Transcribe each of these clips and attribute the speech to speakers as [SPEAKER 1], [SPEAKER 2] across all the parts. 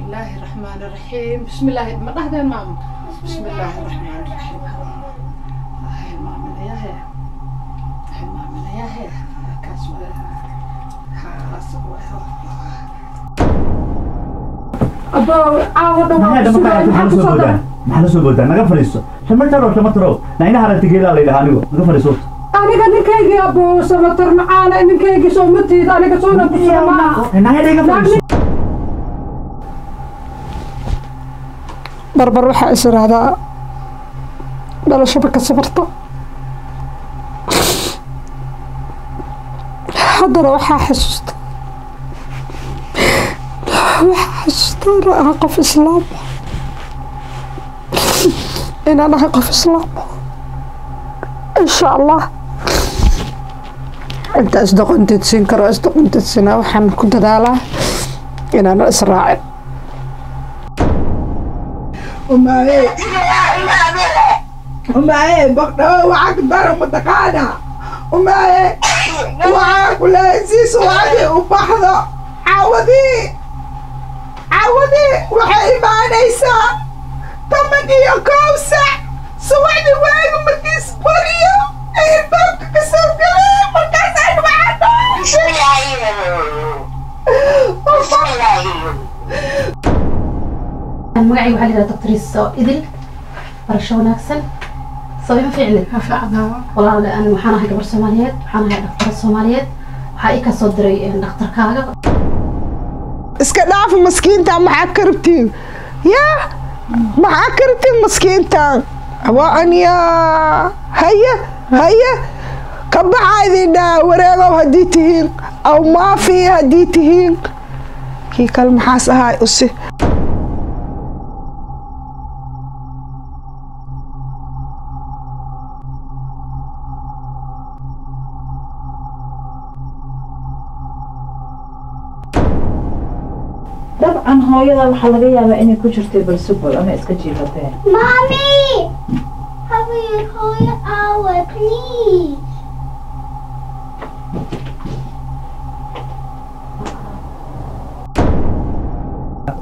[SPEAKER 1] الله الرحمن الرحيم بسم الله ما هذا ماما بسم الله الرحمن الرحيم هاي ماما يا هي هاي ماما يا هي كاس أبو عاود
[SPEAKER 2] محل سو بودا naga fariiso lama taro naina harati geela la ilaha anigu naga fariiso
[SPEAKER 1] aniga ninkaygi abo sabatar macaana ninkaygi soo matiid aniga soo nabsama
[SPEAKER 2] naga fariiso
[SPEAKER 1] barbar waxa israadaa dhalasho ka sabarto hadana waxa xasuusta qof islaam إن أنا هقف إسلام إن شاء الله أنت أصدق أنت تسنكر أصدق أنت تسنا وحن كنت دالا إن أنا إسرائيل
[SPEAKER 3] أمي بقنا وعك دار متقانا أمي وعك ولازيس وعدي وبحضة عودي وحي معنيسا طمني يا كوسع سويني وين ومكيس بريا الباب كسر كلام مركز معنا
[SPEAKER 4] المقعي وحالي دكتور إذن برشا وناكسن صبيبا فعلا والله لأن وحانا هاي قبر سوماليات وحانا هاي دكتور السوماليات وحاي كصدري دكتور كاغا
[SPEAKER 3] اسكناف مسكينتا معكرتين يا معكرتين مسكينتا وأن يا هيا كبع عايزين وريغو هديتهين أو ما في هديتهين كي كلمة حاسة هاي أسي
[SPEAKER 5] طبعا هويدا waxa laga yaabaa inay ku jirtay balsubol ama iska jiifatay
[SPEAKER 6] Mommy, have you called our please?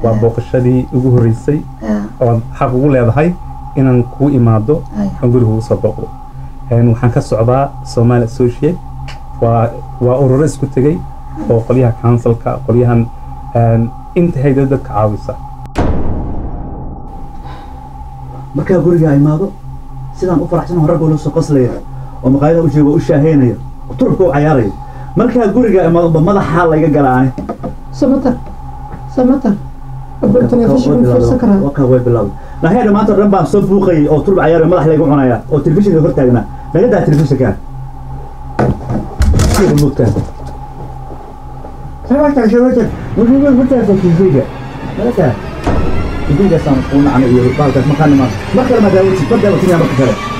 [SPEAKER 7] waa booqashadii ugu horeysay oo xaq ugu leedahay inaan ku imaado guriga ugu soo booqdo waxaan ka socdaa Somali Associate waa ururo isku tagay oo qoliyaha councilka qoliyahan inta hay'adda dadka caawisa
[SPEAKER 2] marka guriga ay imaado sidaan u faraxsan rag oo soo qoslaya oo maqaayada u jeego u shaaheenayo turku u ciyaarayo marka guriga ay imaado madaxa laga galaanay samatar telefishin fiirsan waka way bilaw la hay'adda maanta dhan baan soo buuqay oo turb ciyaarayo madax laga cunaya oo telefishinka hor taagna laga daa telefishinka sidoo mudka شبكة وجوده متى تكذيبه متى تكذيبه سام قلنا عن يبالك مكان ما كان ما داوي تبدأ وتنيا مكتره